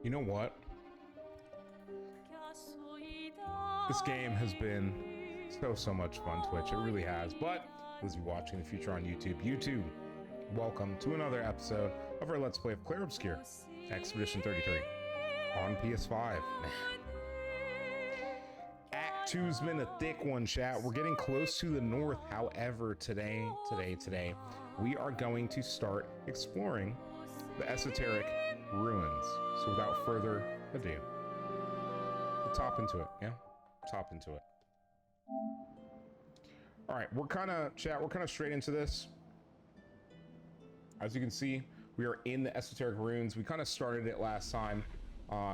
You know what? This game has been so much fun, Twitch. It really has. But those of you watching in the future on YouTube, welcome to another episode of our Let's Play of Clair Obscur Expedition 33 on PS5. Act 2's been a thick one, chat. We're getting close to the north. However, today, we are going to start exploring the Esoteric ruins. So without further ado, we'll top into it, yeah? Top into it. All right, we're kind of straight into this. As you can see, we are in the Esoteric ruins. We kind of started it last time,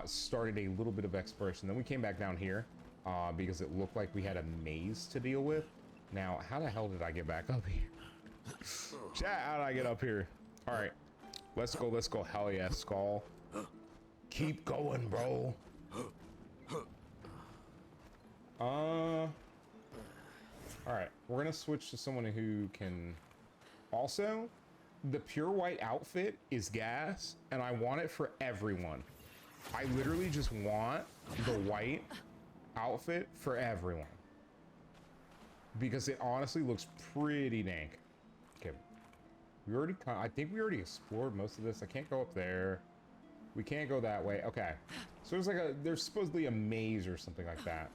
started a little bit of exploration. Then we came back down here because it looked like we had a maze to deal with. Now, how the hell did I get back up here? Chat, how did I get up here? All right, let's go. Hell yeah, Skull. Keep going, bro. All right, we're gonna switch to someone who can. Also, the pure white outfit is gas, and I want it for everyone. I literally just want the white outfit for everyone because it honestly looks pretty dank. Okay, I think we already explored most of this. I can't go up there. We can't go that way. Okay, so there's supposedly a maze or something like that.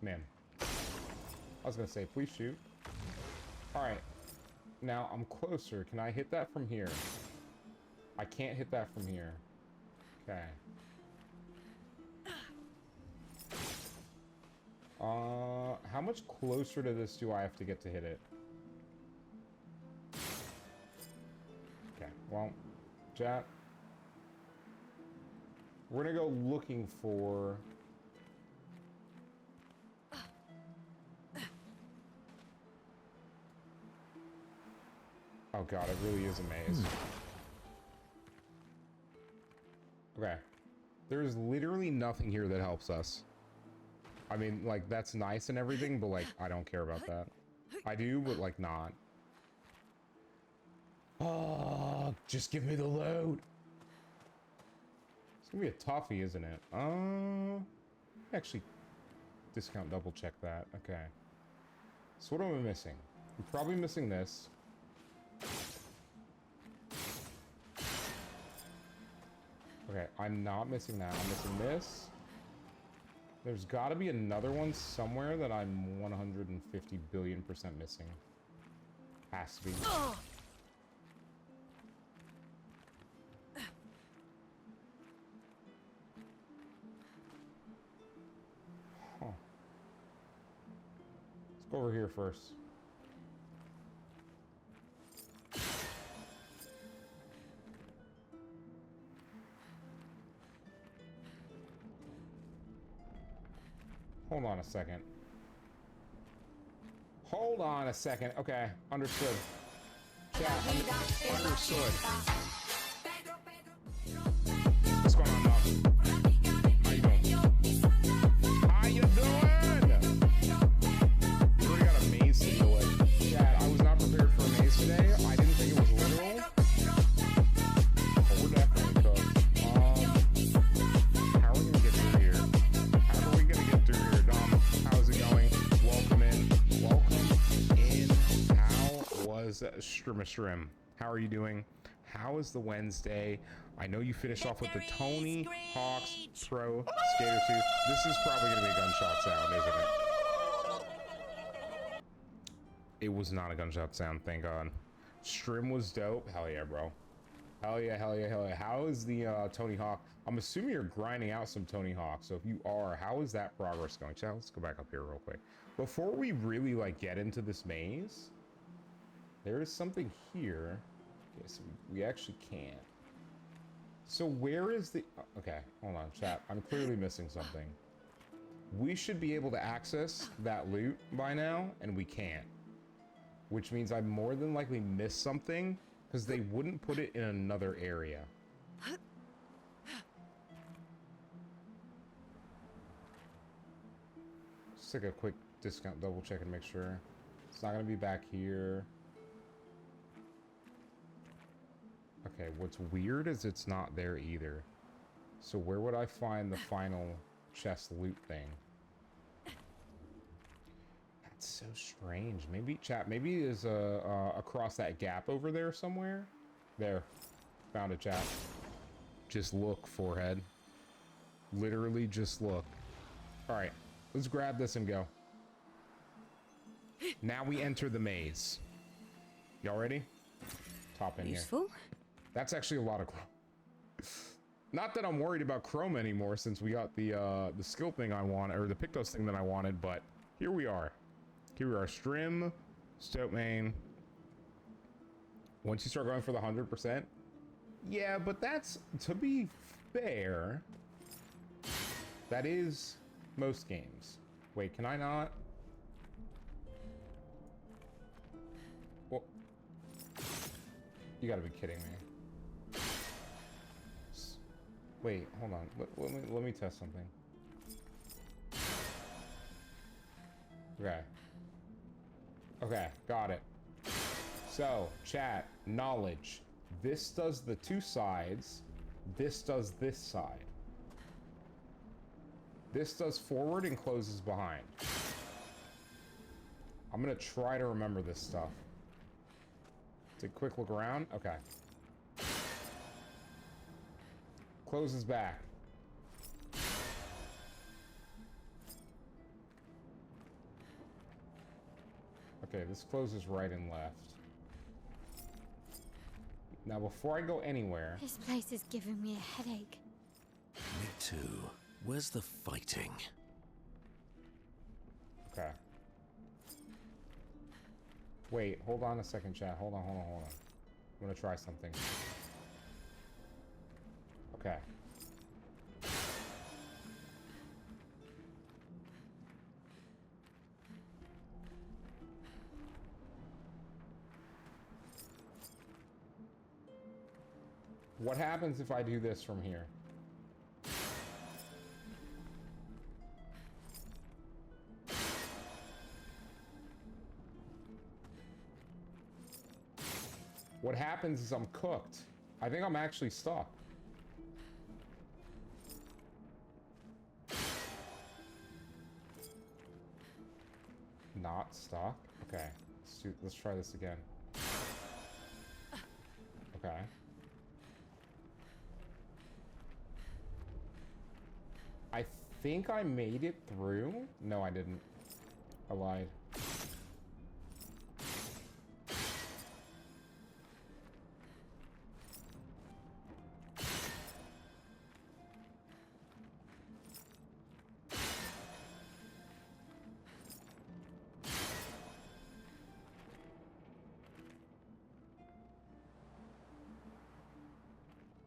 Man, I was gonna say, please shoot. All right, now I'm closer. Can I hit that from here? I can't hit that from here. Okay. How much closer to this do I have to get to hit it? Okay, well, chat. We're gonna go looking for... Oh god, it really is a maze. Okay. There's literally nothing here that helps us. I mean, like, that's nice and everything, but, like, I don't care about that. I do, but, like, not. Oh, just give me the load. It's gonna be a toughie, isn't it? Actually, discount double check that. Okay. So what am I missing? I'm probably missing this. Okay, I'm not missing that. I'm missing this. There's got to be another one somewhere that I'm 150 billion% missing. Has to be. Huh. Let's go over here first. Hold on a second. Hold on a second. Okay, understood. Yeah, understood. What's going on, dog? How you doing? How you doing? We already got a maze to deal with. Chad, I was not prepared for a maze today. I didn't think it was literal. But we're definitely cooked. How are we gonna get through here? How are we gonna get through here, Dom? How's it going? Welcome in. Welcome in. How was Strim? How are you doing? How is the Wednesday? I know you finished off with the Tony Hawk's Pro Skater 2. This is probably gonna be a gunshot sound, isn't it? It was not a gunshot sound, thank God. Strim was dope. Hell yeah, bro. Hell yeah, hell yeah, hell yeah. How is the Tony Hawk? I'm assuming you're grinding out some Tony Hawk. So if you are, how is that progress going? Chat, let's go back up here real quick. Before we really like get into this maze, there is something here. Okay, so we actually can't. So where is the... Okay, hold on, chat. I'm clearly missing something. We should be able to access that loot by now, and we can't. Which means I more than likely missed something, because they wouldn't put it in another area. Just take a quick discount double check and make sure. It's not going to be back here. Okay, what's weird is it's not there either. So where would I find the final chest loot thing? That's so strange. Maybe, chat, maybe it is across that gap over there somewhere. There. Found it, chat. Just look, forehead. Literally just look. Alright, let's grab this and go. Now we enter the maze. Y'all ready? Top in Useful. here. That's actually a lot of chrome. Not that I'm worried about chrome anymore since we got the skill thing I want, or the Pictos thing that I wanted, but here we are. Here we are. Strim, Stoat Main. Once you start going for the 100%, yeah, but that's, to be fair, that is most games. Wait, can I not? Well, you gotta be kidding me. Wait, hold on. Let me test something. Okay. Okay, got it. So, chat, knowledge. This does the two sides. This does this side. This does forward and closes behind. I'm gonna try to remember this stuff. Take a quick look around. Okay. Closes back. Okay, this closes right and left. Now, before I go anywhere... This place is giving me a headache. Me too. Where's the fighting? Okay. Wait, hold on a second, chat. Hold on. I'm gonna try something. Okay. What happens if I do this from here? What happens is I'm cooked. I think I'm actually stuck. Not stuck? Okay. Let's try this again. Okay. I think I made it through. No, I didn't. I lied.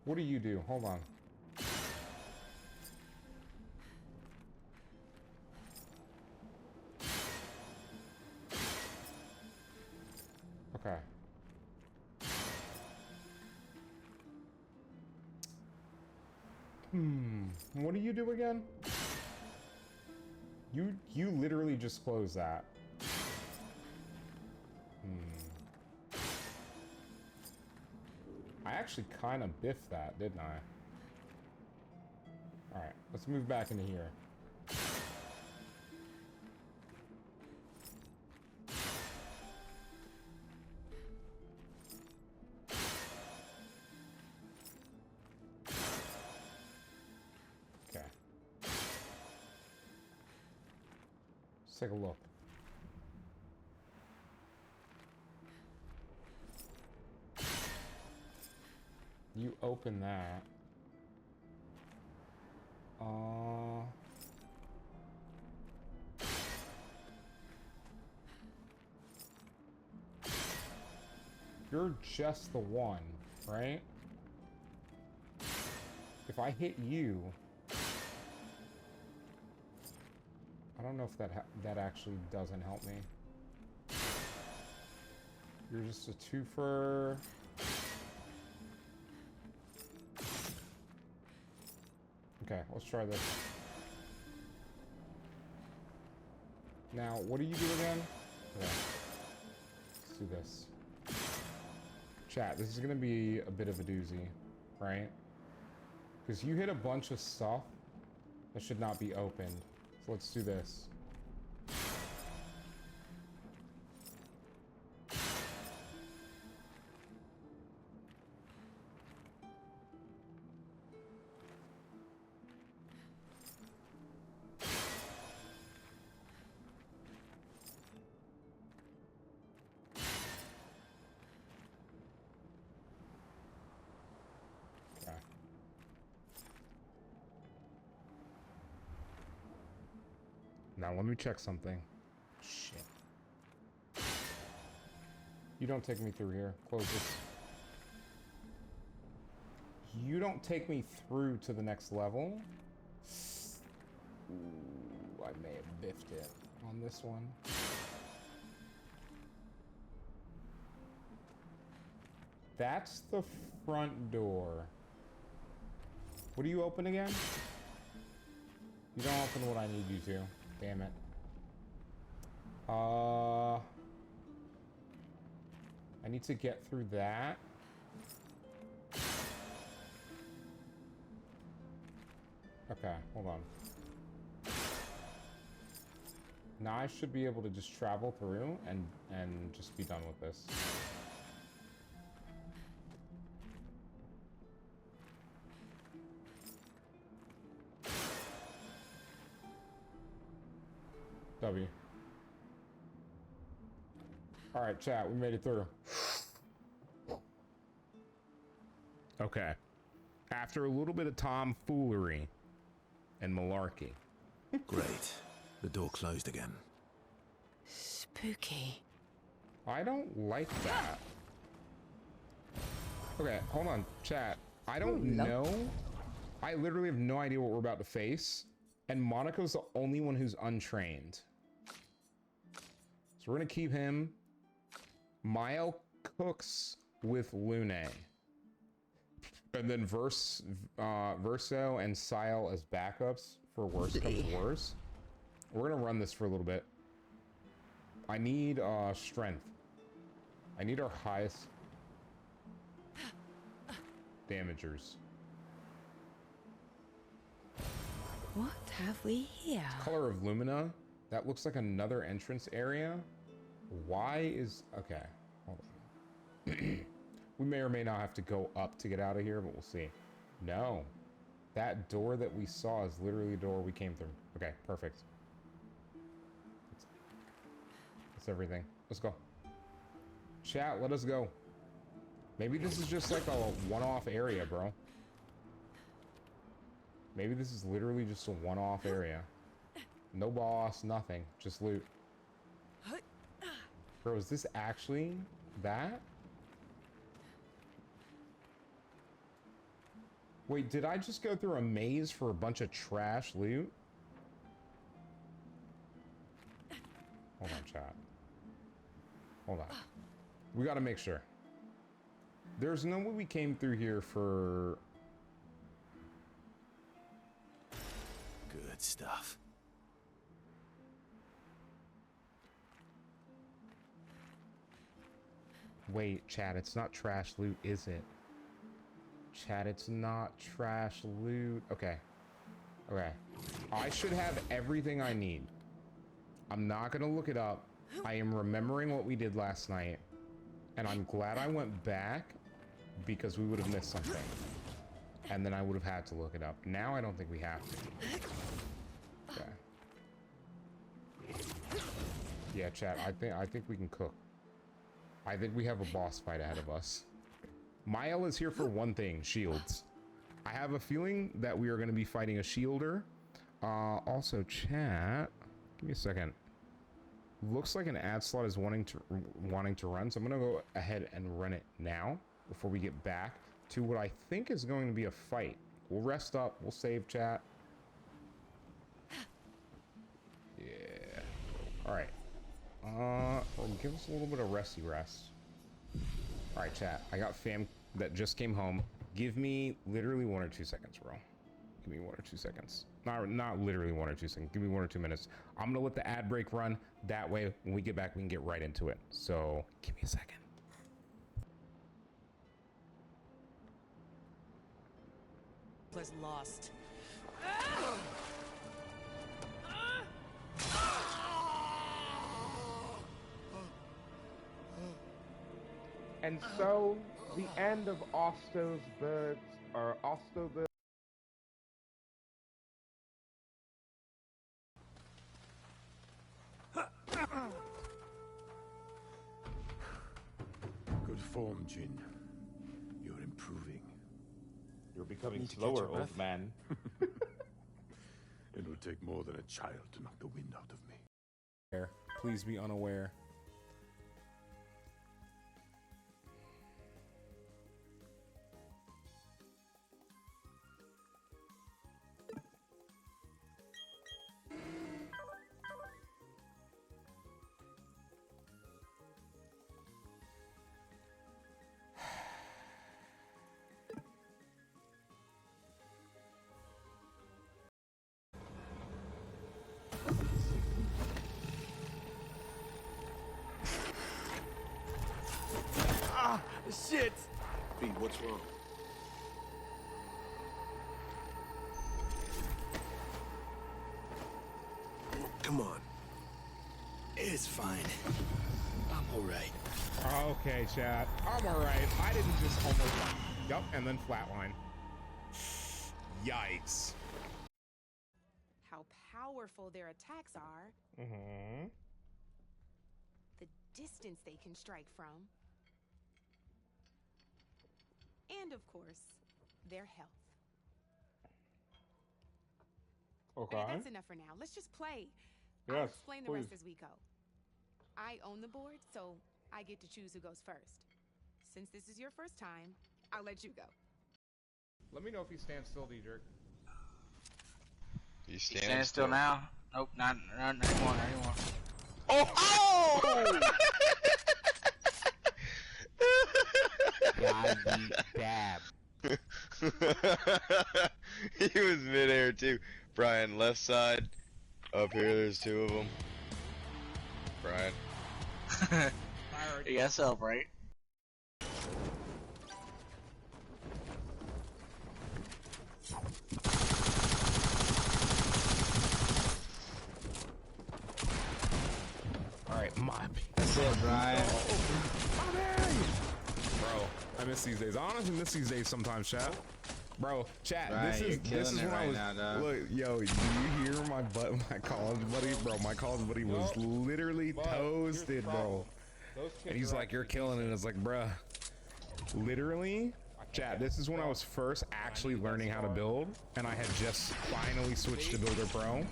What do you do? Hold on. Okay. What do you do again? You literally just closed that. I actually kind of biffed that, didn't I? Alright, let's move back into here. Okay. Let's take a look. You open that. You're just the one, right? If I hit you, I don't know if that actually doesn't help me. You're just a twofer. Okay, let's try this. Now, what do you do again? Okay. Let's do this. Chat, this is gonna be a bit of a doozy, right? Because you hit a bunch of stuff that should not be opened. So let's do this. Now let me check something. Shit. You don't take me through here. Close this. You don't take me through to the next level. Ooh, I may have biffed it on this one. That's the front door. What do you open again? You don't open what I need you to. Damn it. I need to get through that. Okay, hold on. Now I should be able to just travel through and just be done with this. W. All right, chat, we made it through. Okay. After a little bit of tomfoolery and malarkey. Great. The door closed again. Spooky. I don't like that. Okay, hold on, chat. I don't know. I literally have no idea what we're about to face. And Monaco's the only one who's untrained. So we're gonna keep him. Maelle cooks with LUMIère. And then Verso and Maelle as backups for worse comes worse. We're gonna run this for a little bit. I need strength. I need our highest damagers. What have we here? Color of Lumina. That looks like another entrance area. Why is... Okay, hold on. We may or may not have to go up to get out of here, but we'll see. No. That door that we saw is literally the door we came through. Okay, perfect. That's everything. Let's go. Chat, let us go. Maybe this is just like a one-off area, bro. Maybe this is literally just a one-off area. No boss, nothing. Just loot. Bro, is this actually that? Wait, did I just go through a maze for a bunch of trash loot? Hold on, chat. Hold on. We gotta make sure. There's no way we came through here for... Good stuff. Wait, chat, it's not trash loot, is it? Chat, it's not trash loot. Okay. Okay. I should have everything I need. I'm not gonna look it up. I am remembering what we did last night. And I'm glad I went back because we would have missed something. And then I would have had to look it up. Now I don't think we have to. Okay. Yeah, chat, I think we can cook. I think we have a boss fight ahead of us. Maelle is here for one thing, shields. I have a feeling that we are going to be fighting a shielder. Also, chat, give me a second. Looks like an ad slot is wanting to run, so I'm going to go ahead and run it now before we get back to what I think is going to be a fight. We'll rest up, we'll save, chat. Yeah. All right. Give us a little bit of resty rest. All right, chat. I got fam that just came home. Give me literally 1 or 2 seconds, bro. Give me 1 or 2 seconds. Not literally 1 or 2 seconds. Give me 1 or 2 minutes. I'm gonna let the ad break run. That way, when we get back, we can get right into it. So, give me a second. was lost. And so, the end of Osto's birds, or Osto birds. Good form, Jin. You're improving. You're becoming Need to catch slower, your old breath. man. It will take more than a child to knock the wind out of me. Please be unaware. Shit! B, what's wrong? Come on. It's fine. I'm alright. Okay, chat. I'm alright. I didn't just almost... Yup, and then flatline. Yikes. How powerful their attacks are, Mm-hmm. the distance they can strike from, and of course, their health. Okay. Hey, that's enough for now. Let's just play. I'll Yes, explain the please. rest as we go. I own the board, so I get to choose who goes first. Since this is your first time, I'll let you go. Let me know if you stand still, D-Jerk. You He's standing still now? Nope, not anymore, not anymore. Oh! God, dab. He was midair too. Brian, left side. Up here, there's two of them. Brian. You got self, right? Alright, That's it, Brian. Bro, I miss these days. I honestly miss these days sometimes, chat. Bro, chat, Brian, this you're is killing it when I right was, now, dog. look, yo, do you hear my college buddy? Bro, my college buddy was literally toasted, bro. And he's like, you're killing it. It's like, bruh, literally, chat, this is when I was first actually learning how to build, and I had just finally switched to Builder Pro.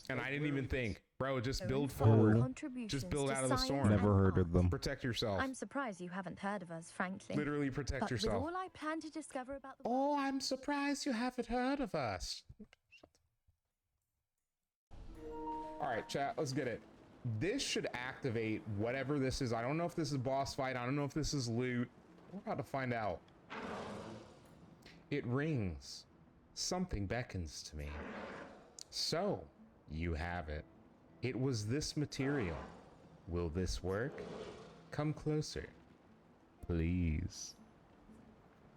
And I didn't even think, bro, just build forward. Just build out of the storm. Never heard of them. Protect yourself. I'm surprised you haven't heard of us, frankly. Literally protect But yourself. with all I plan to discover about the Oh, I'm surprised you haven't heard of us. All right, chat, let's get it. This should activate whatever this is. I don't know if this is boss fight. I don't know if this is loot. We're about to find out. It rings. Something beckons to me. So, you have it. It was this material. Will this work? Come closer. Please.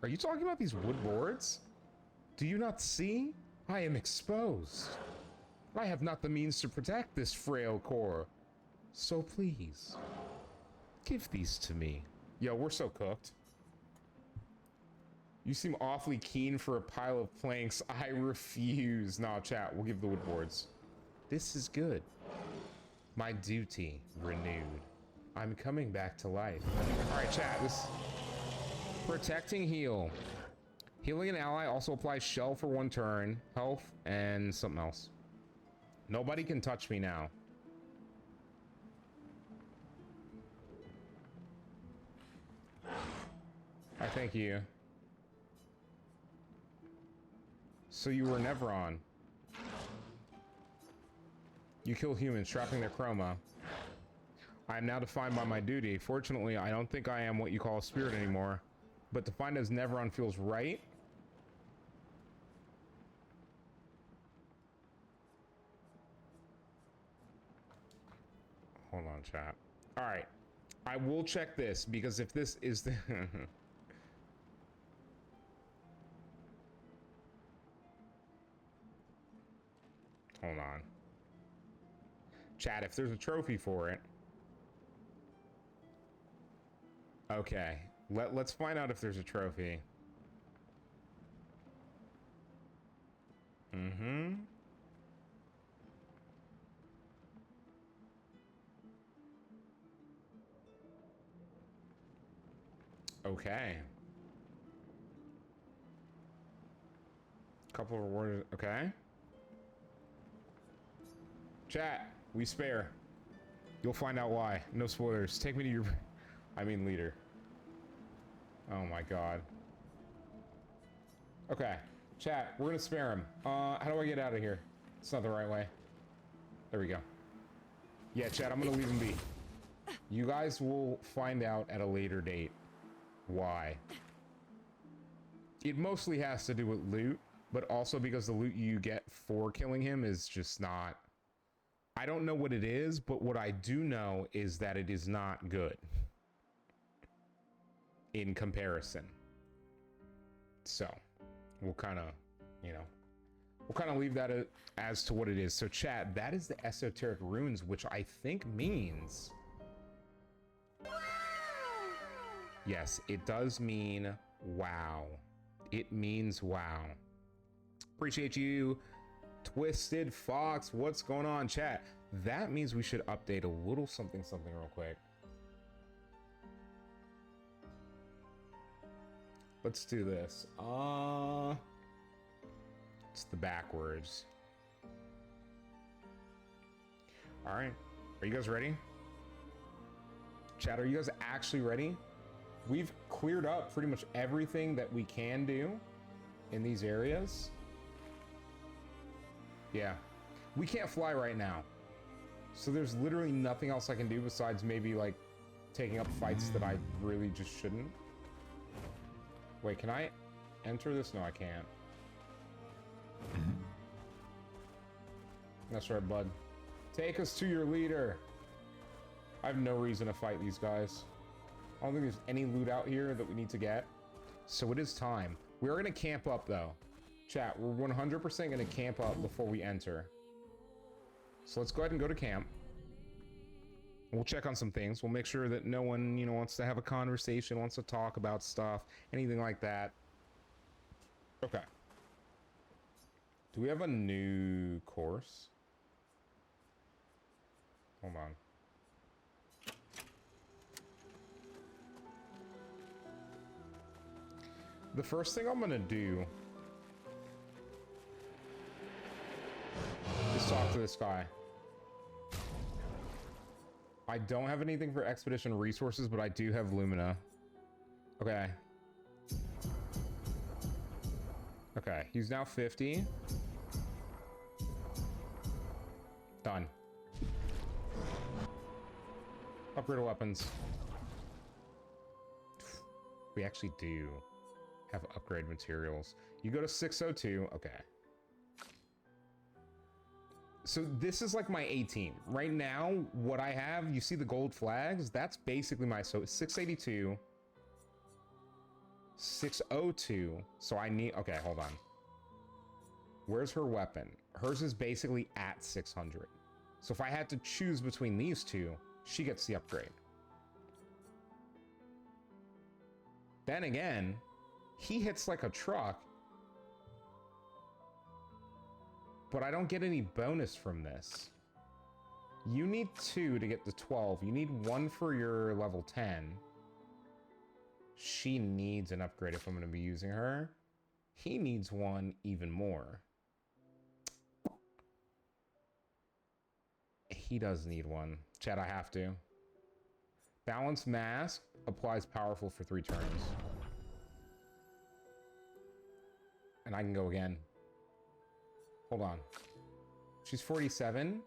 Are you talking about these wood boards? Do you not see? I am exposed. I have not the means to protect this frail core. So please, give these to me. Yo, we're so cooked. You seem awfully keen for a pile of planks. I refuse. Nah, chat, we'll give the wood boards. This is good. My duty renewed. I'm coming back to life. All right, chat, this... Protecting heal. Healing an ally also applies shell for 1 turn, health, and something else. Nobody can touch me now. I thank you. So you were never on. You kill humans, trapping their chroma. I am now defined by my duty. Fortunately, I don't think I am what you call a spirit anymore. But defined as Neveron feels right. Hold on, chat. All right. I will check this because if this is the... Hold on. Chat, if there's a trophy for it. Okay. Let's find out if there's a trophy. Mm-hmm. Okay. Couple of rewards. Okay. Chat, we spare. You'll find out why. No spoilers. Take me to your... I mean leader. Oh my god. Okay. Chat, we're gonna spare him. How do I get out of here? It's not the right way. There we go. Yeah, chat, I'm gonna leave him be. You guys will find out at a later date why. It mostly has to do with loot, but also because the loot you get for killing him is just not... I don't know what it is, but what I do know is that it is not good. In comparison. So, we'll kind of, you know, we'll kind of leave that as to what it is. So chat, that is the Esoteric runes, which I think means... Yes, it does mean wow. It means wow. Appreciate you, Twisted Fox. What's going on, chat? That means we should update a little something real quick. Let's do this. It's the backwards. All right. Are you guys ready? Chat, are you guys actually ready? We've cleared up pretty much everything that we can do in these areas. Yeah. We can't fly right now. So there's literally nothing else I can do besides maybe like taking up fights that I really just shouldn't. Wait, can I enter this? No, I can't. That's right, bud. Take us to your leader. I have no reason to fight these guys. I don't think there's any loot out here that we need to get. So it is time. We're going to camp up, though. Chat, we're 100% going to camp up before we enter. So let's go ahead and go to camp. We'll check on some things. We'll make sure that no one, you know, wants to have a conversation, wants to talk about stuff, anything like that. Okay. Do we have a new course? Hold on. The first thing I'm gonna do is talk to this guy. I don't have anything for expedition resources, but I do have Lumina. Okay. Okay, he's now 50. Done. Upgrade weapons. We actually do have upgrade materials. You go to 602. Okay. So this is like my 18. Right now, what I have, you see the gold flags? That's basically my, so 682. 602. So I need, okay, hold on. Where's her weapon? Hers is basically at 600. So if I had to choose between these two, she gets the upgrade. Then again, he hits like a truck, but I don't get any bonus from this. You need 2 to get to 12. You need 1 for your level 10. She needs an upgrade if I'm going to be using her. He needs 1 even more. He does need 1. Chat, I have to. Balance mask applies powerful for 3 turns. And I can go again. Hold on. She's 47.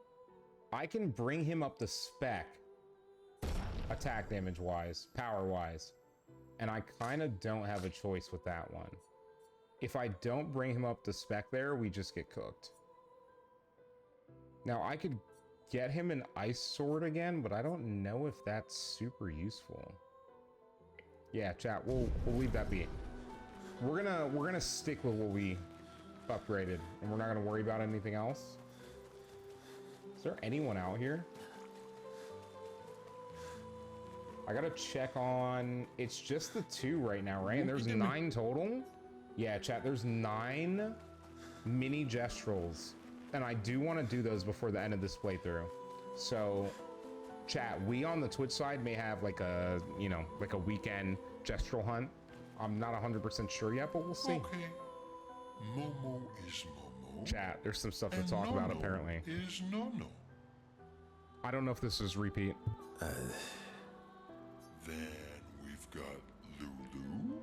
I can bring him up to spec. Attack damage wise, power wise. And I kind of don't have a choice with that one. If I don't bring him up to spec there, we just get cooked. Now I could get him an ice sword again, but I don't know if that's super useful. Yeah, chat, we'll leave that be. We're gonna stick with what we upgraded, and we're not gonna worry about anything else. Is there anyone out here? I gotta check on... It's just the 2 right now, right? And there's 9 total? Yeah, chat, there's 9 mini gestrels. And I do want to do those before the end of this playthrough. So, chat, we on the Twitch side may have like a, you know, like a weekend gestural hunt. I'm not 100% sure yet, but we'll see. Okay. Momo is Momo. Chat, there's some stuff to and talk about Nono apparently. Is Nono. I don't know if this is repeat. Then we've got Lulu.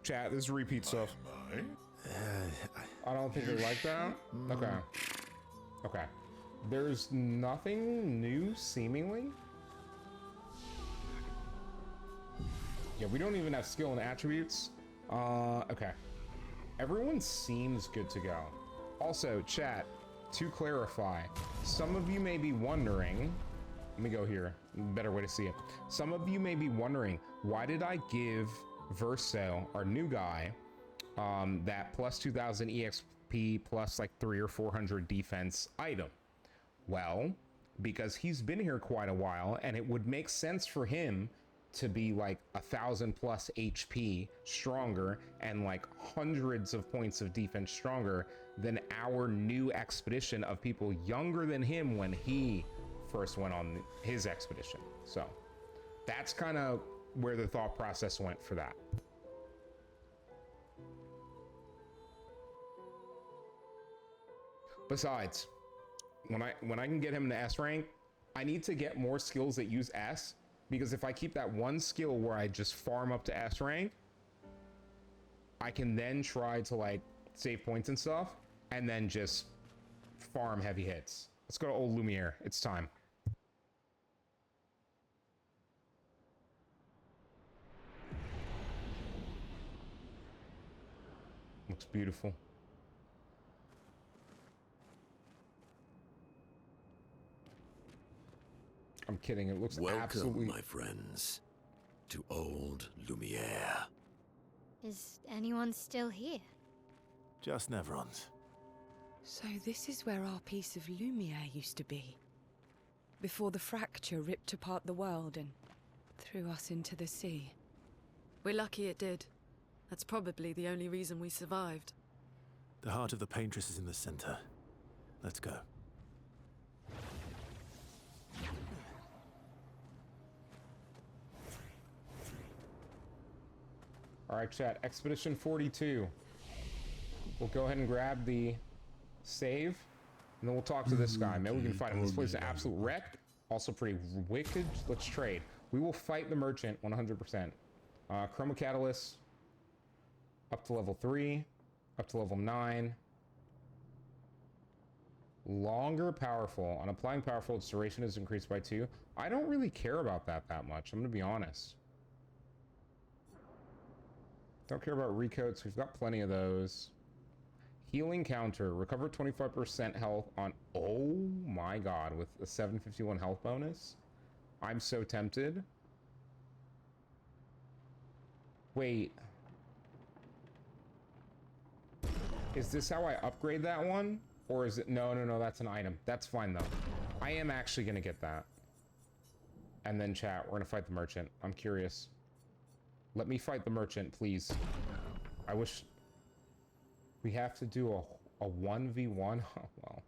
Chat, this is repeat stuff. My. I don't think they like that. Okay. Okay. There's nothing new, seemingly. Yeah, we don't even have skill and attributes. Okay. Everyone seems good to go. Also, chat, to clarify, some of you may be wondering, let me go here, better way to see it. Some of you may be wondering, why did I give Verso, our new guy, that plus 2000 EXP plus like 300 or 400 defense item? Well, because he's been here quite a while and it would make sense for him to be like 1000 plus HP stronger and like hundreds of points of defense stronger than our new expedition of people younger than him when he first went on his expedition. So that's kind of where the thought process went for that. Besides, when I can get him to S rank, I need to get more skills that use S, because if I keep that one skill where I just farm up to S rank, I can then try to like save points and stuff and then just farm heavy hits. Let's go to old Lumière. It's time. Looks beautiful. I'm kidding. It looks absolutely... Welcome, my friends, to old Lumière. Is anyone still here? Just Nevrons. So this is where our piece of Lumière used to be. Before the fracture ripped apart the world and threw us into the sea. We're lucky it did. That's probably the only reason we survived. The heart of the paintress is in the center. Let's go. All right, chat. Expedition 42. We'll go ahead and grab the save, and then we'll talk to this guy. Maybe we can fight him. This place is an absolute wreck. Also pretty wicked. Let's trade. We will fight the merchant 100%. Chroma Catalyst up to level 3, up to level 9. Longer powerful. On applying powerful, its duration is increased by 2. I don't really care about that much. I'm gonna be honest. Don't care about recoats. We've got plenty of those. Healing counter. Recover 25% health on... Oh my god. With a 751 health bonus. I'm so tempted. Wait. Is this how I upgrade that one? Or is it... No, that's an item. That's fine though. I am actually going to get that. And then chat. We're going to fight the merchant. I'm curious. Let me fight the merchant, please. I wish... We have to do a 1v1? Oh, well.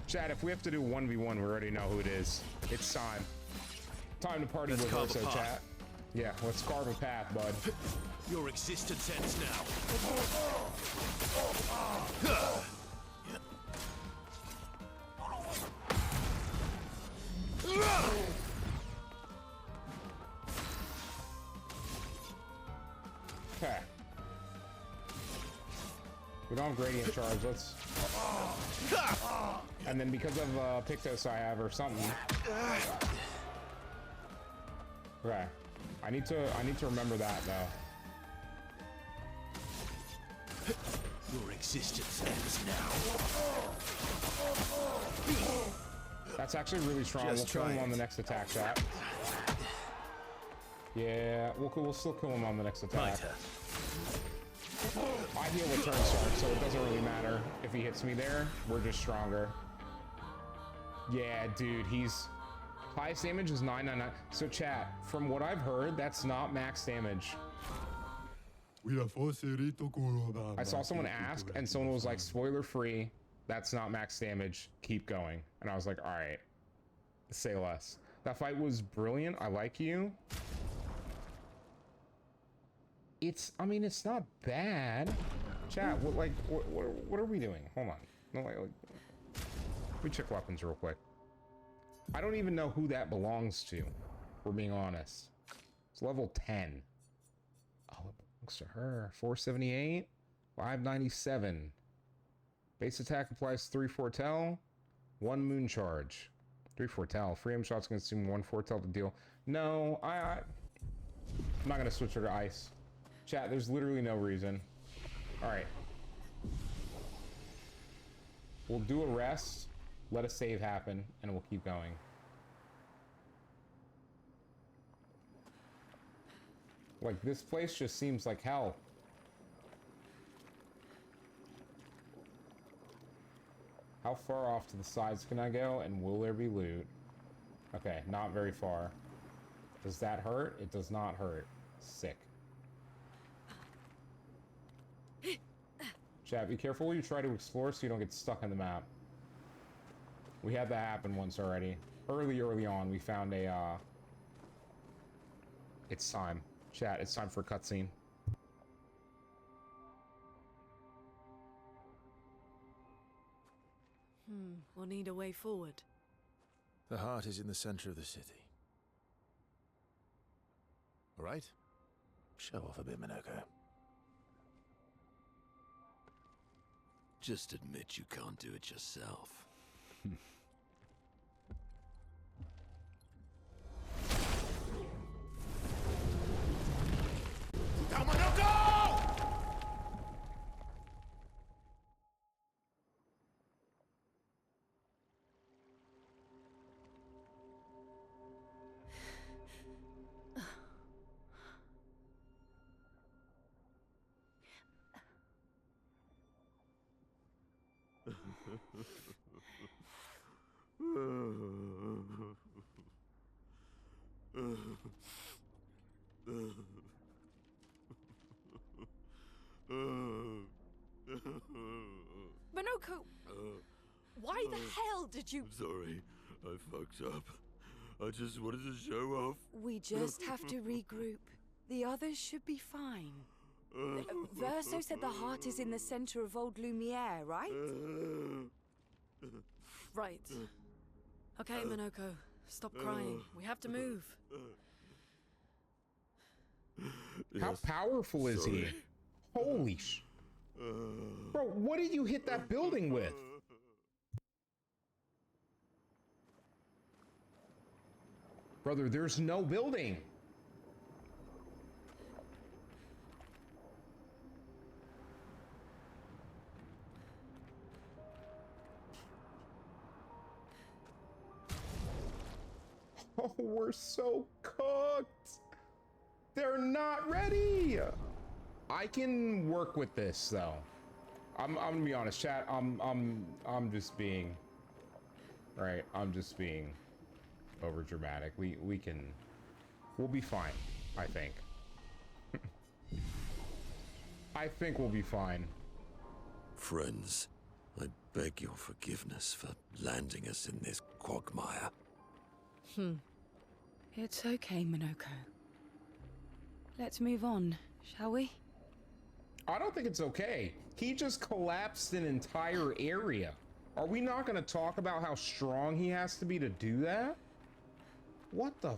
Chat, if we have to do 1v1, we already know who it is. It's time. Time to party with Verso, chat. Yeah, let's carve a path, bud. Your existence ends now. Okay. We don't have gradient charge, let's... And then because of Pictos I have or something. Okay. I need to remember that though. Your existence ends now. That's actually really strong. We'll kill him on the next attack, chat. Yeah, we'll still kill him on the next attack. I heal with turn start, so it doesn't really matter if he hits me there. We're just stronger. Yeah, dude, he's... Highest damage is 999. So chat, from what I've heard, that's not max damage. I saw someone ask, and someone was like, spoiler free, that's not max damage, keep going. And I was like, all right, say less. That fight was brilliant, I like you. I mean, it's not bad. Chat, what are we doing? Hold on. No, let me check weapons real quick. I don't even know who that belongs to, if we're being honest. It's level 10. Oh, it belongs to her. 478, 597. Base attack applies 3 foretell, 1 moon charge. 3 foretell. Free aim shots consume 1 foretell to deal. No, I'm not gonna switch her to ice. Chat, there's literally no reason. Alright. We'll do a rest, let a save happen, and we'll keep going. Like, this place just seems like hell. How far off to the sides can I go, and will there be loot? Okay, not very far. Does that hurt? It does not hurt. Sick. Chat, be careful when you try to explore so you don't get stuck on the map. We had that happen once already. Early on, we found a, It's time. Chat, it's time for a cutscene. We'll need a way forward. The heart is in the center of the city. All right? Show off a bit, Minoko. Just admit you can't do it yourself. Minoko! Why the hell did you... I'm sorry, I fucked up. I just wanted to show off. We just have to regroup. The others should be fine. Verso said the heart is in the center of old Lumière, right? Right. Okay, Minoko. Stop crying. We have to move. How powerful is he? Holy sh... Bro, what did you hit that building with? Brother, there's no building. Oh, we're so cooked. They're not ready. I can work with this though. I'm gonna be honest, chat. I'm just being right. I'm just being over dramatic. We'll be fine. I think. I think we'll be fine. Friends, I beg your forgiveness for landing us in this quagmire. It's okay, Minoko. Let's move on, shall we? I don't think it's okay. He just collapsed an entire area. Are we not going to talk about how strong he has to be to do that? What the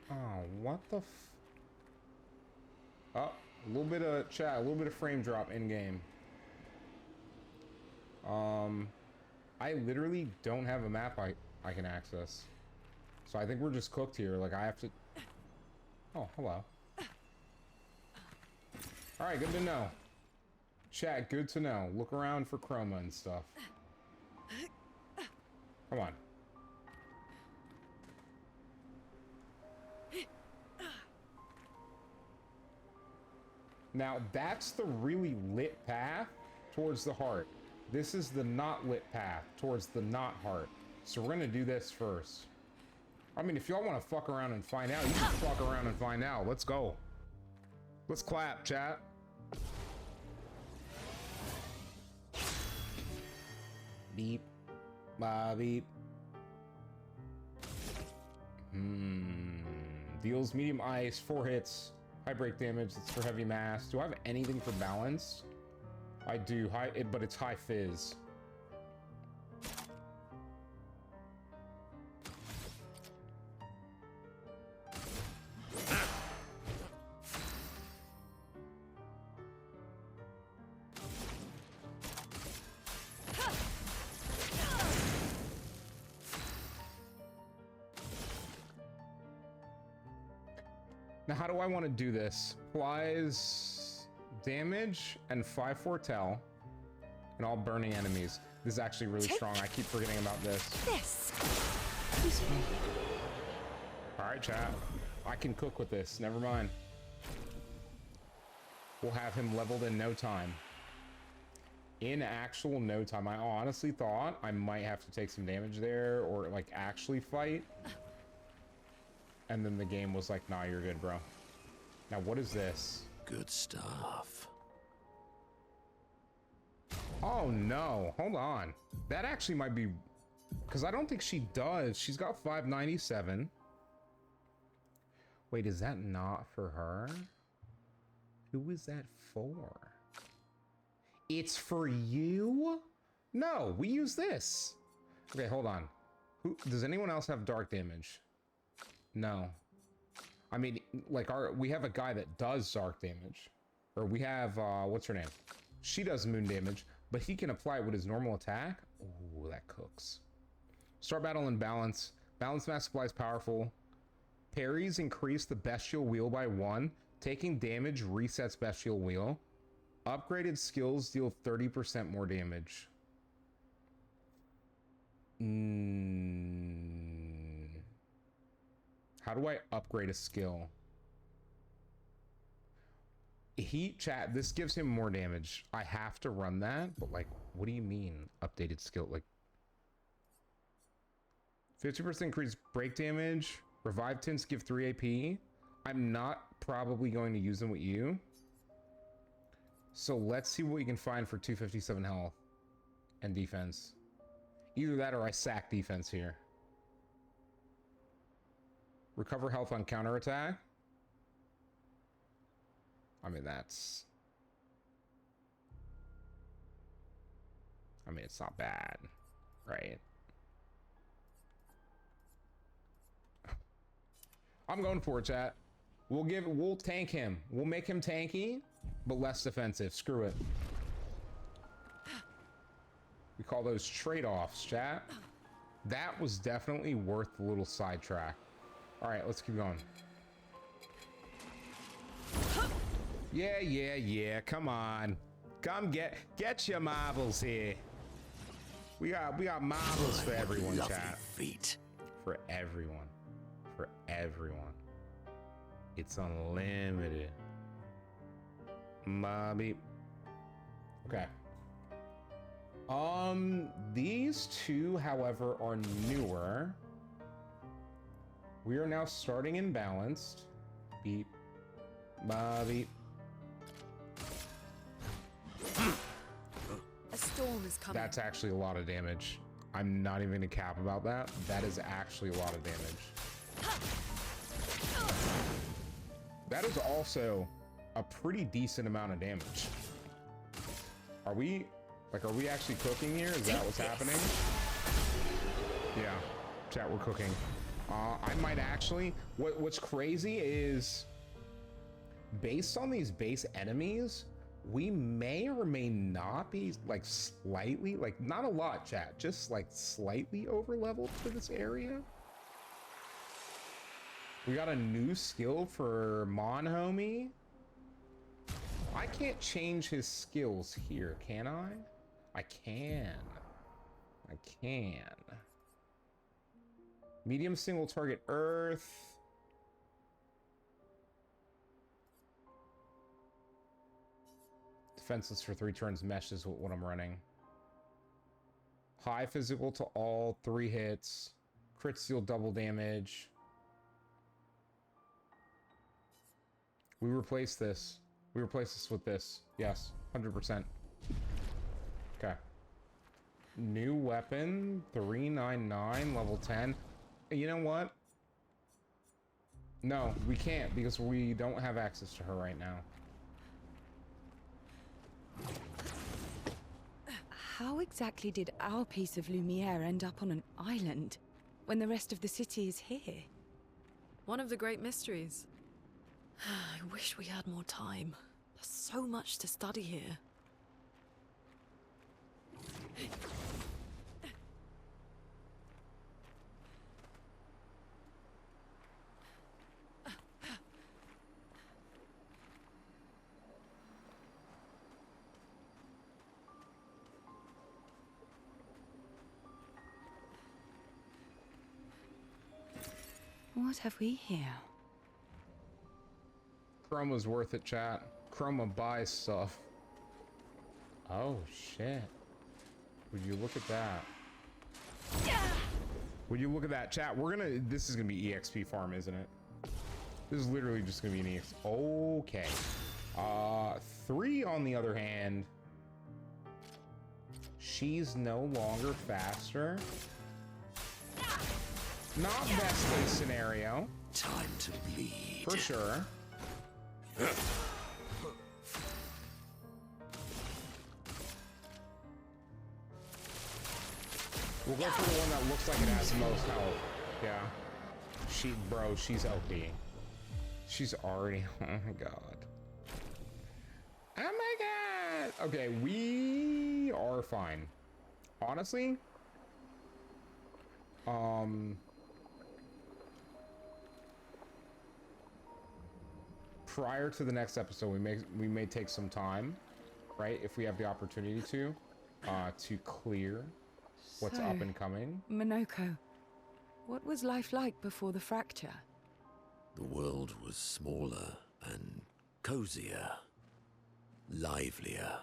oh, what the oh, a little bit of chat, a little bit of frame drop in game. I literally don't have a map I can access. So I think we're just cooked here. Like, I have to... Oh, hello. Alright, good to know. Chat, good to know. Look around for chroma and stuff. Come on. Now, that's the really lit path towards the heart. This is the not lit path towards the not heart. So we're gonna do this first. I mean, if y'all want to fuck around and find out, you can fuck around and find out. Let's go. Let's clap, chat. Beep. Beep. Deals medium ice, 4 hits. High break damage, it's for heavy mass. Do I have anything for balanced? I do, but it's high fizz. Now, how do I want to do this? Applies damage and 5 foretell, and all burning enemies. This is actually really strong. I keep forgetting about this. All right, chat. I can cook with this. Never mind. We'll have him leveled in no time. In actual no time. I honestly thought I might have to take some damage there, or like actually fight. And then the game was like, nah, you're good, bro. Now, what is this? Good stuff. Oh, no. Hold on. That actually might be... Because I don't think she does. She's got 597. Wait, is that not for her? Who is that for? It's for you? No, we use this. Okay, hold on. Does anyone else have dark damage? No. I mean, like, we have a guy that does dark damage. Or we have, what's her name? She does moon damage, but he can apply it with his normal attack. Ooh, that cooks. Start battle in balance. Balance mass supply is powerful. Parries increase the bestial wheel by 1. Taking damage resets bestial wheel. Upgraded skills deal 30% more damage. How do I upgrade a skill? Heat chat, this gives him more damage. I have to run that, but like, what do you mean updated skill? Like 50% increased break damage, revive tints give 3 AP. I'm not probably going to use them with you. So let's see what we can find for 257 health and defense. Either that or I sack defense here. Recover health on counterattack. I mean, that's... I mean, it's not bad, right? I'm going for it, chat. We'll tank him. We'll make him tanky, but less defensive. Screw it. We call those trade-offs, chat. That was definitely worth the little sidetrack. All right, let's keep going. Yeah. Come on. Come get your marbles here. We got marbles for everyone, chat. Feet. For everyone. For everyone. It's unlimited. Bobby. Okay. These two, however, are newer. We are now starting in balanced. Beep. Bobby. A storm is coming. That's actually a lot of damage. I'm not even gonna cap about that. That is actually a lot of damage. That is also a pretty decent amount of damage. Are we actually cooking here? Is that what's happening? Yeah, chat, we're cooking. I might actually, what's crazy is, based on these base enemies, we may or may not be like slightly, like not a lot, chat, just like slightly over leveled for this area. We got a new skill for Mon Homie. I can't change his skills here, can I? I can. Medium single target earth. Defenseless for 3 turns, mesh is what I'm running. High physical to all, 3 hits. Crit steal double damage. We replace this. We replace this with this. Yes, 100%. Okay. New weapon, 399, level 10. You know what? No, we can't because we don't have access to her right now. How exactly did our piece of Lumière end up on an island when the rest of the city is here? One of the great mysteries. I wish we had more time. There's so much to study here. What have we here? Chroma's worth it, chat. Chroma buys stuff. Oh, shit. Would you look at that? Would you look at that, chat? This is gonna be EXP farm, isn't it? This is literally just gonna be an EXP. Okay. 3 on the other hand. She's no longer faster. Not best case scenario. Time to bleed. For sure. We'll go for the one that looks like it has the most health. Yeah. She's OP. She's already, oh my god. Oh my god! Okay, we are fine. Honestly, prior to the next episode, we may take some time, right? If we have the opportunity to clear what's up and coming. Monoko, what was life like before the fracture? The world was smaller and cozier, livelier.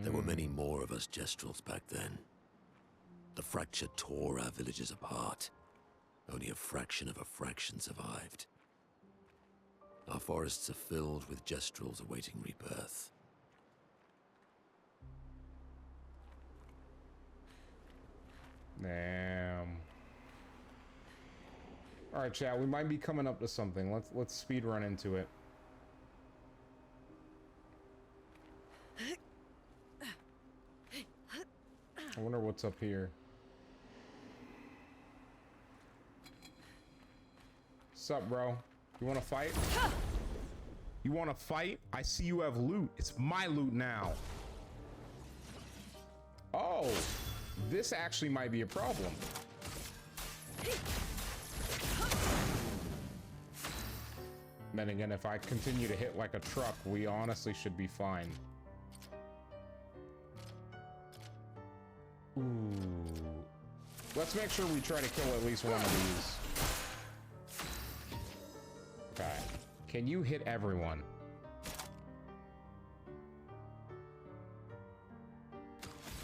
There were many more of us Gestrels back then. The fracture tore our villages apart. Only a fraction of a fraction survived. Our forests are filled with Gestrels awaiting rebirth. Damn. All right, chat. We might be coming up to something. Let's speed run into it. I wonder what's up here. Sup, bro? You want to fight? You want to fight? I see you have loot. It's my loot now. Oh, this actually might be a problem. Then again, if I continue to hit like a truck, we honestly should be fine. Ooh. Let's make sure we try to kill at least one of these. Okay. Can you hit everyone?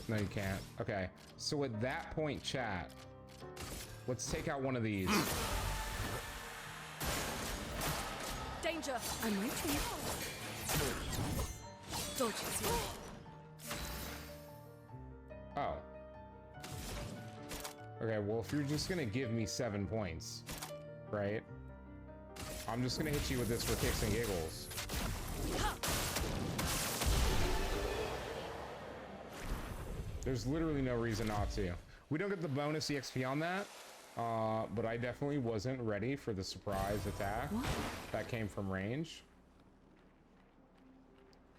No, you can't. Okay. So at that point, chat, let's take out one of these. Danger! I'm waiting. Dodge it. Oh. Okay, well, if you're just gonna give me 7 points, right? I'm just gonna hit you with this for kicks and giggles. There's literally no reason not to. We don't get the bonus EXP on that, but I definitely wasn't ready for the surprise attack that came from range.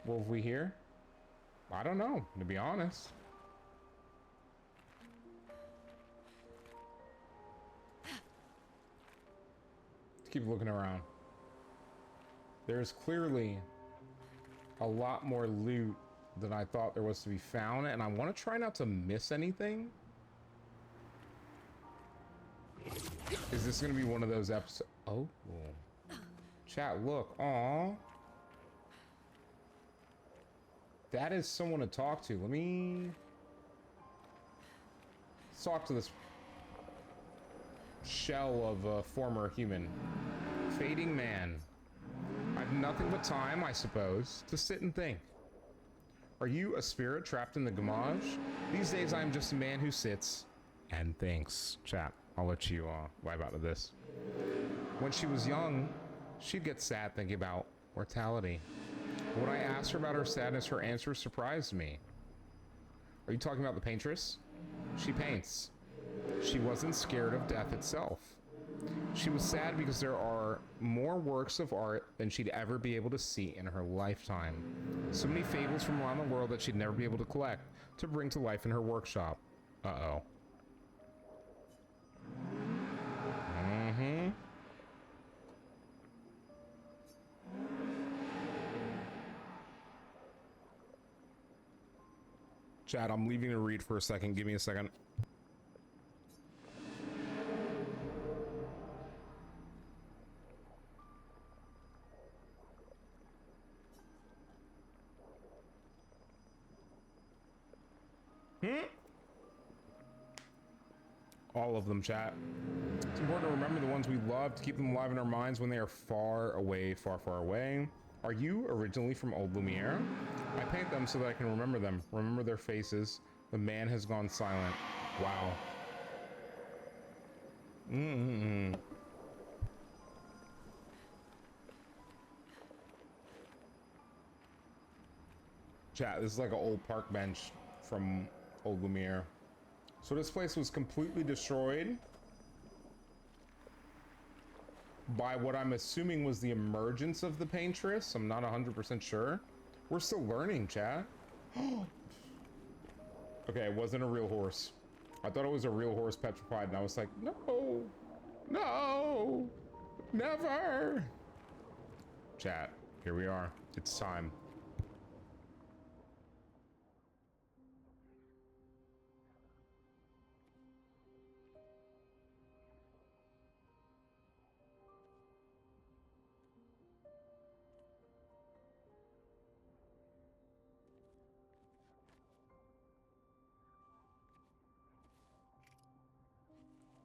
What have we here? I don't know, to be honest. Let's keep looking around. There's clearly a lot more loot than I thought there was to be found, and I want to try not to miss anything. Is this going to be one of those episodes? Oh, chat, look. Aw. That is someone to talk to. Let me Let's talk to this shell of a former human. Fading man. I've nothing but time, I suppose, to sit and think. Are you a spirit trapped in the gamage? These days I am just a man who sits and thinks. Chat, I'll let you vibe out of this. When she was young, she'd get sad thinking about mortality. When I asked her about her sadness, her answer surprised me. Are you talking about the paintress? She paints. She wasn't scared of death itself. She was sad because there are more works of art than she'd ever be able to see in her lifetime. So many fables from around the world that she'd never be able to collect to bring to life in her workshop. Uh-oh. Mm-hmm. Chat, I'm leaving to read for a second. Give me a second. All of them, chat. It's important to remember the ones we love, to keep them alive in our minds when they are far away, far, far away. Are you originally from old Lumière? I paint them so that I can remember them, remember their faces. The man has gone silent. Wow. Chat, this is like an old park bench from old Lumière. So this place was completely destroyed by what I'm assuming was the emergence of the paintress. I'm not 100% sure. We're still learning, chat. Okay, it wasn't a real horse. I thought it was a real horse petrified, and I was like, no, no, never. Chat, here we are. It's time.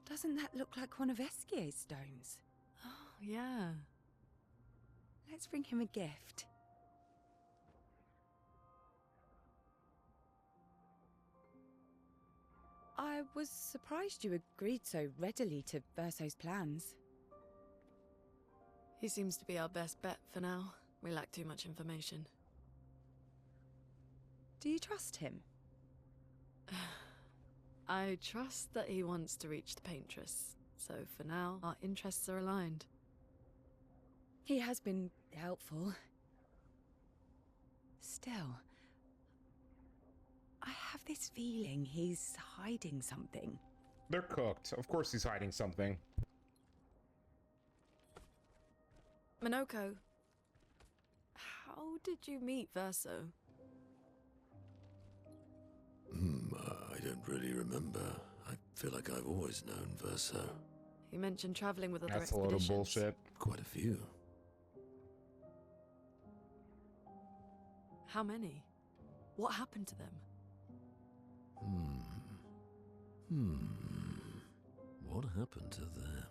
Doesn't that look like one of Esquier's stones? Oh, yeah. Let's bring him a gift. I was surprised you agreed so readily to Verso's plans. He seems to be our best bet for now. We lack too much information. Do you trust him? I trust that he wants to reach the paintress, so for now, our interests are aligned. He has been helpful. Still, I have this feeling he's hiding something. They're cooked. Of course he's hiding something. Minoko, how did you meet Verso? I don't really remember. I feel like I've always known Verso. You mentioned traveling with other That's a load of bullshit. Quite a few. How many? What happened to them? What happened to them?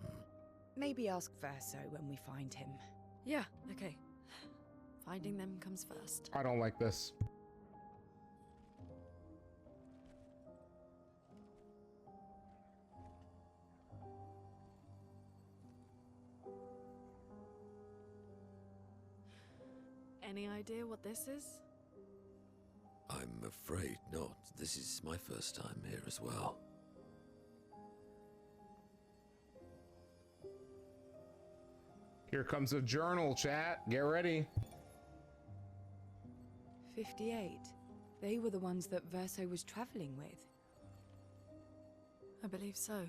Maybe ask Verso when we find him. Yeah, okay. Finding them comes first. I don't like this. Any idea what this is? I'm afraid not. This is my first time here as well. Here comes a journal, chat. Get ready. 58. They were the ones that Verso was traveling with. I believe so.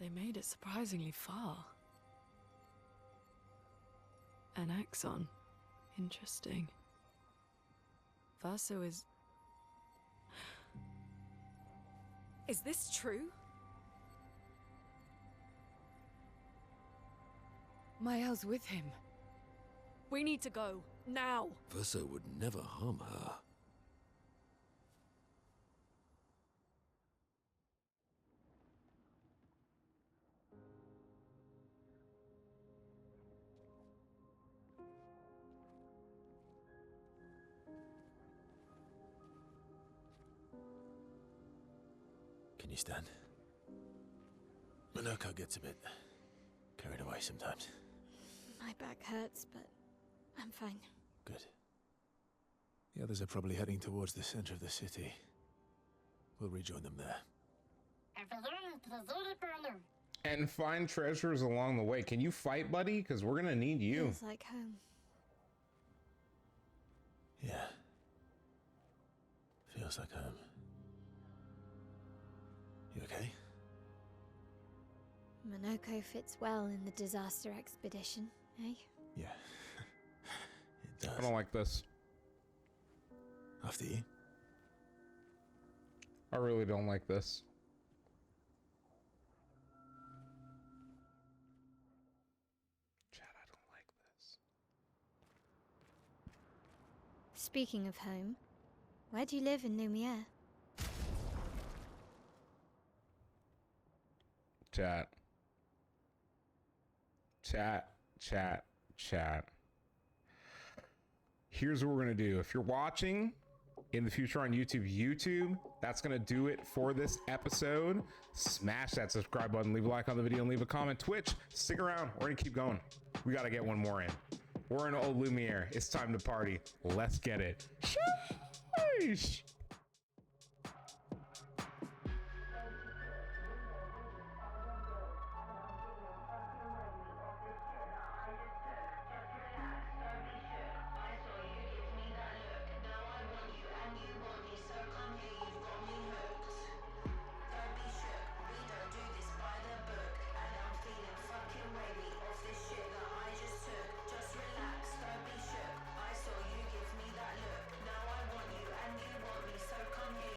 They made it surprisingly far. An axon. Interesting. Verso is... Is this true? Maelle's with him. We need to go. now. Verso would never harm her. Can you stand? Minoko gets a bit carried away sometimes. My back hurts, but I'm fine. Good. The others are probably heading towards the center of the city. We'll rejoin them there. And find treasures along the way. Can you fight, buddy? Because we're gonna need you. Feels like home. Yeah. Feels like home. You okay? Minoko fits well in the disaster expedition, eh? Yeah. It does. I don't like this. After you? I really don't like this. Chad, I don't like this. Speaking of home, where do you live in Lumière? Chat. Chat, chat, chat. Here's what we're gonna do. If you're watching in the future on YouTube, that's gonna do it for this episode. Smash that subscribe button, leave a like on the video, and leave a comment. Twitch, stick around. We're gonna keep going. We gotta get one more in. We're in old Lumière. It's time to party. Let's get it. Sheesh.